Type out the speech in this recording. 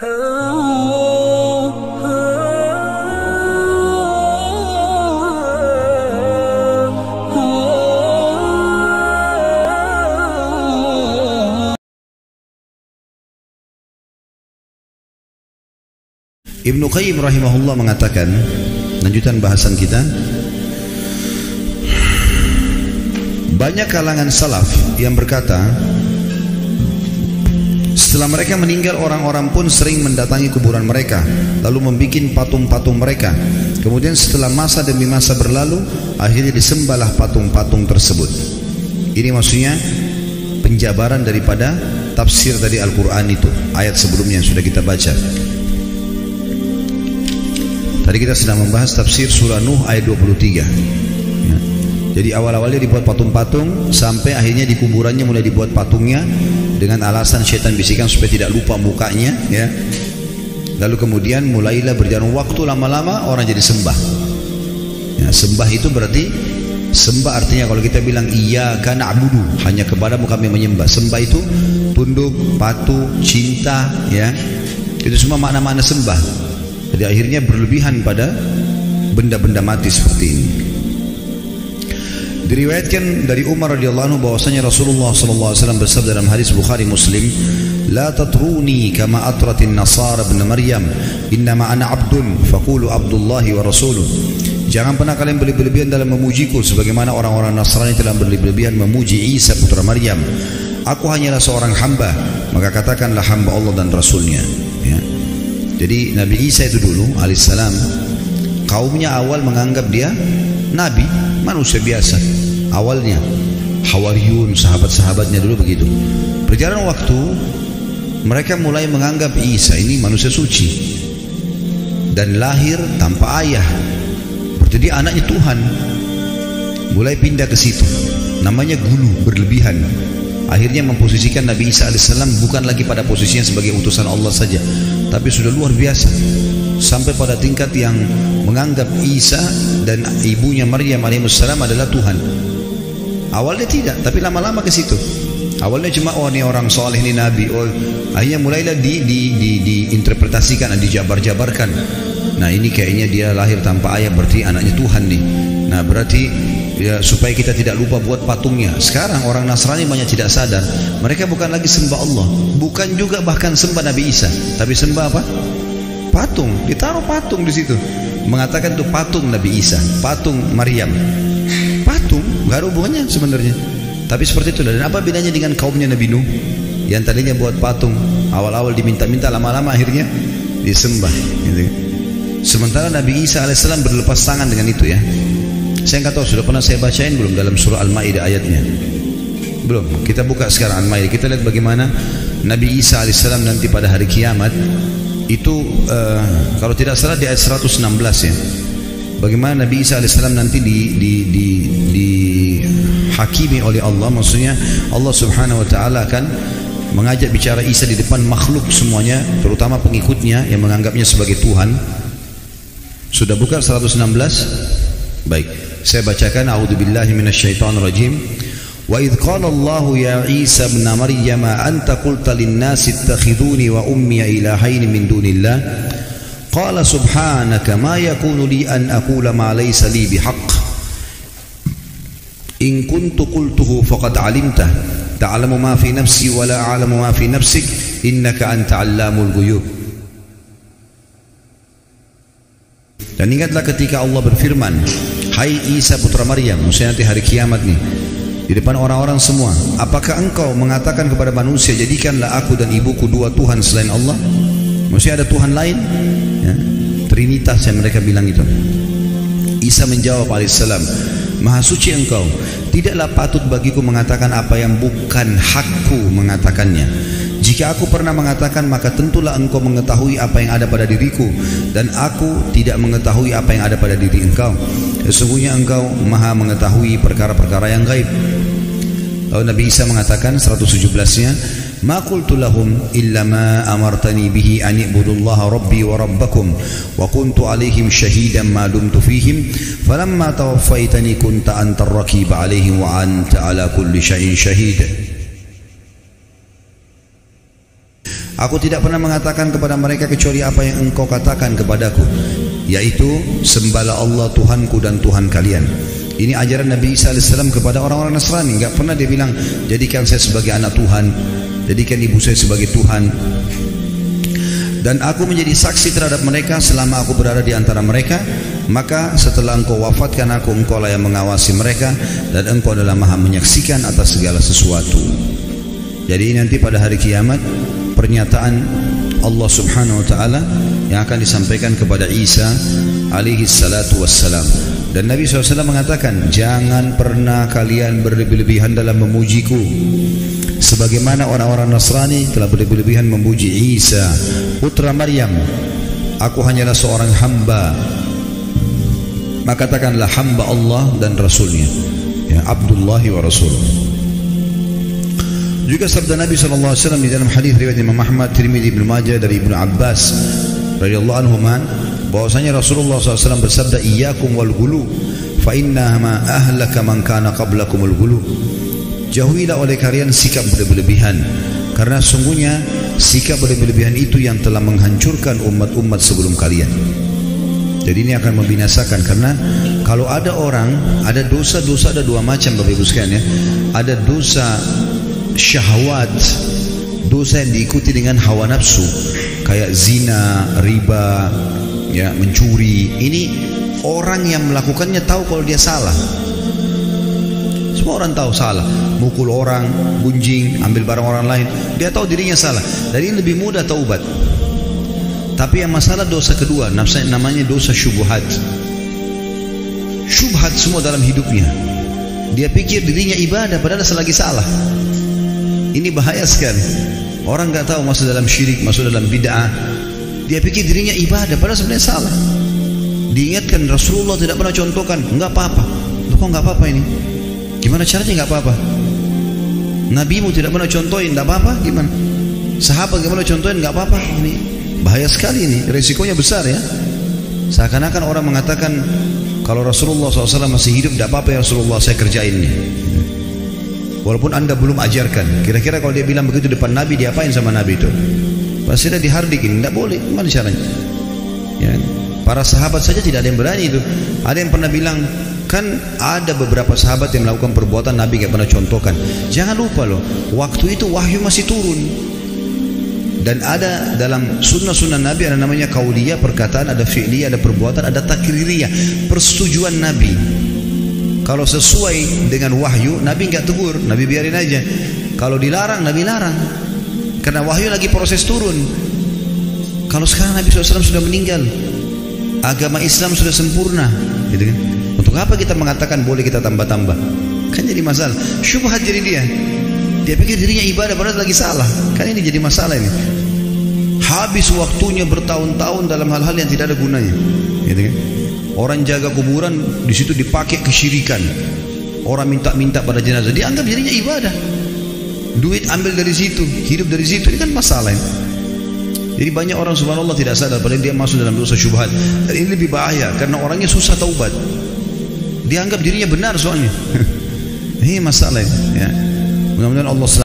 Ibnu Qayyim rahimahullah mengatakan, lanjutan bahasan kita, banyak kalangan salaf yang berkata, setelah mereka meninggal, orang-orang pun sering mendatangi kuburan mereka, lalu membuat patung-patung mereka. Kemudian setelah masa demi masa berlalu, akhirnya disembahlah patung-patung tersebut. Ini maksudnya penjabaran daripada tafsir dari Al-Quran itu, ayat sebelumnya yang sudah kita baca. Tadi kita sedang membahas tafsir surah Nuh ayat 23 ya. Jadi awal-awalnya dibuat patung-patung, sampai akhirnya di kuburannya mulai dibuat patungnya dengan alasan syaitan bisikan supaya tidak lupa mukanya ya. Lalu kemudian mulailah berjalan waktu, lama-lama orang jadi sembah ya. Sembah itu berarti, sembah artinya kalau kita bilang iyyaka na'budu, hanya kepadamu kami menyembah. Sembah itu tunduk, patuh, cinta ya. Itu semua makna-makna sembah. Jadi akhirnya berlebihan pada benda-benda mati seperti ini. Diriwayatkan dari Umar radhiyallahu anhu bahwasanya Rasulullah sallallahu alaihi wasallam bersabda dalam hadis Bukhari Muslim, "La tatruni kama atratin nasara ibn Maryam, innama ana 'abdun faqulu Abdullahi wa rasuluh." Jangan pernah kalian berlebihan dalam memujiku sebagaimana orang-orang Nasrani telah berlebihan memuji Isa putra Maryam. Aku hanyalah seorang hamba, maka katakanlah hamba Allah dan Rasulnya ya. Jadi Nabi Isa itu dulu alaihissalam, kaumnya awal menganggap dia nabi, manusia biasa. Awalnya Hawariyun, sahabat-sahabatnya dulu begitu. Berjalan waktu, mereka mulai menganggap Isa ini manusia suci dan lahir tanpa ayah, berarti dia anaknya Tuhan. Mulai pindah ke situ, namanya gulu, berlebihan. Akhirnya memposisikan Nabi Isa alaihissalam bukan lagi pada posisinya sebagai utusan Allah saja, tapi sudah luar biasa, sampai pada tingkat yang menganggap Isa dan ibunya Maryam alaihissalam adalah Tuhan. Awalnya tidak, tapi lama-lama ke situ. Awalnya cuma oh ini orang soleh, ini nabi. Oh, akhirnya mulailah diinterpretasikan, dijabar-jabarkan. Nah ini kayaknya dia lahir tanpa ayah, berarti anaknya Tuhan nih. Nah berarti ya, supaya kita tidak lupa buat patungnya. Sekarang orang Nasrani banyak tidak sadar, mereka bukan lagi sembah Allah, bukan juga bahkan sembah Nabi Isa, tapi sembah apa? Patung. Ditaruh patung di situ, mengatakan itu patung Nabi Isa, patung Maryam. Patung, gak ada hubungannya sebenarnya. Tapi seperti itu. Dan apa bedanya dengan kaumnya Nabi Nuh yang tadinya buat patung, awal-awal diminta-minta, lama-lama akhirnya disembah gitu. Sementara Nabi Isa alaihissalam berlepas tangan dengan itu ya. Saya nggak tahu sudah pernah saya bacain belum dalam surah Al-Maidah ayatnya. Belum. Kita buka sekarang Al-Maidah. Kita lihat bagaimana Nabi Isa alaihissalam nanti pada hari kiamat itu kalau tidak salah di ayat 116 ya. Bagaimana Nabi Isa alaihissalam nanti dihakimi oleh Allah, maksudnya Allah subhanahu wa ta'ala akan mengajak bicara Isa di depan makhluk semuanya, terutama pengikutnya yang menganggapnya sebagai Tuhan. Sudah buka 116? Baik, saya bacakan. A'udzubillahi minasyaitonir rajim. Wa idz qala Allah ya Isa ibn Maryam anta qulta lin-nasi ittakhiduni wa ummi ilahaini min dunillah qala subhanaka ma yakunu li an aqula ma laysa li bihaqq in kuntu qultuhu faqad 'alimta ta'lamu ma fi nafsi wa la a'lamu ma fi nafsik innaka anta 'allamul ghuyub. Dan ingatlah ketika Allah berfirman, hai Isa putra Maryam, maksudnya nanti hari kiamat nih, di depan orang-orang semua, apakah engkau mengatakan kepada manusia, jadikanlah aku dan ibuku dua Tuhan selain Allah? Maksudnya ada Tuhan lain ya? Trinitas yang mereka bilang itu. Isa menjawab alaihissalam, maha suci engkau, tidaklah patut bagiku mengatakan apa yang bukan hakku mengatakannya. Jika aku pernah mengatakan, maka tentulah engkau mengetahui apa yang ada pada diriku, dan aku tidak mengetahui apa yang ada pada diri engkau. Sesungguhnya engkau maha mengetahui perkara-perkara yang gaib. Lalu Nabi Isa mengatakan 117-nya, ma qultu lahum illa ma amartani bihi an i'budullaha rabbi wa rabbakum wa kuntu alaihim shahidan ma dumtu fihim falamma tawaffaitani kunta antar raqib alaihim wa anta ala kulli syai'in shahid. Aku tidak pernah mengatakan kepada mereka kecuali apa yang engkau katakan kepadaku, yaitu sembahlah Allah Tuhanku dan Tuhan kalian. Ini ajaran Nabi Isa AS kepada orang-orang Nasrani. Enggak pernah dia bilang jadikan saya sebagai anak Tuhan, jadikan ibu saya sebagai Tuhan. Dan aku menjadi saksi terhadap mereka selama aku berada di antara mereka. Maka setelah engkau wafatkan aku, engkau lah yang mengawasi mereka, dan engkau adalah maha menyaksikan atas segala sesuatu. Jadi nanti pada hari kiamat pernyataan Allah subhanahu wa ta'ala yang akan disampaikan kepada Isa alaihi salatu wassalam. Dan Nabi SAW mengatakan, jangan pernah kalian berlebih-lebihan dalam memujiku, sebagaimana orang-orang Nasrani telah berlebih-lebihan memuji Isa putra Maryam. Aku hanyalah seorang hamba, maka katakanlah hamba Allah dan Rasulnya, ya, Abdullahi wa Rasuluh. Juga sabda Nabi SAW di dalam hadis riwayat Imam Ahmad, Tirmidzi, Ibnu Majah dari Ibnu Abbas radhiyallahu anhuma, bahwasanya Rasulullah SAW bersabda, iyyakum wal ghulu fa inna ma ahlaka man kana qablakumul ghulu. Jauhilah oleh kalian sikap berlebihan, karena sungguhnya sikap berlebihan itu yang telah menghancurkan umat-umat sebelum kalian. Jadi ini akan membinasakan, karena kalau ada orang, ada dosa-dosa, ada dua macam Bapak Ibu sekalian, ya. Ada dosa syahwat, dosa yang diikuti dengan hawa nafsu, kayak zina, riba, ya, mencuri. Ini orang yang melakukannya tahu kalau dia salah. Semua orang tahu salah, mukul orang, gunjing, ambil barang orang lain, dia tahu dirinya salah. Jadi lebih mudah taubat. Tapi yang masalah dosa kedua, namanya dosa syubhat. Syubhat semua dalam hidupnya. Dia pikir dirinya ibadah padahal selagi salah. Ini bahaya sekali. Orang nggak tahu masuk dalam syirik, masuk dalam bid'ah. Dia pikir dirinya ibadah padahal sebenarnya salah. Diingatkan Rasulullah tidak pernah contohkan, nggak apa-apa. Loh, kok nggak apa-apa ini? Gimana caranya nggak apa-apa? Nabimu tidak pernah contohin, nggak apa-apa? Gimana? Sahabat nggak pernah contohin, nggak apa-apa? Ini bahaya sekali, ini resikonya besar, ya. Seakan-akan orang mengatakan kalau Rasulullah SAW masih hidup, tidak apa-apa ya Rasulullah, saya kerjain nih. Walaupun anda belum ajarkan. Kira-kira kalau dia bilang begitu depan Nabi, diapain sama Nabi itu? Pasti dia dihardikin, tidak boleh. Gimana caranya? Ya. Para sahabat saja tidak ada yang berani itu. Ada yang pernah bilang, kan ada beberapa sahabat yang melakukan perbuatan Nabi tidak pernah contohkan. Jangan lupa loh, waktu itu wahyu masih turun. Dan ada dalam sunnah-sunnah Nabi ada namanya kauliyah, perkataan, ada fi'liyah, ada perbuatan, ada takririyah, persetujuan Nabi. Kalau sesuai dengan wahyu, Nabi nggak tegur, Nabi biarin aja. Kalau dilarang, Nabi larang, karena wahyu lagi proses turun. Kalau sekarang Nabi SAW sudah meninggal, agama Islam sudah sempurna, gitu kan? Untuk apa kita mengatakan boleh kita tambah-tambah? Kan jadi masalah. Syubhat jadi dia pikir dirinya ibadah padahal lagi salah. Kan ini jadi masalah ini. Habis waktunya bertahun-tahun dalam hal-hal yang tidak ada gunanya, gitu kan? Orang jaga kuburan, di situ dipakai kesyirikan. Orang minta-minta pada jenazah, dianggap dirinya ibadah. Duit ambil dari situ, hidup dari situ. Ini kan masalah ini. Jadi banyak orang subhanallah tidak sadar padahal dia masuk dalam dosa syubhat. Dan ini lebih bahaya karena orangnya susah taubat. Dianggap dirinya benar soalnya. Ini masalah ini, ya. Mudah-mudahan Allah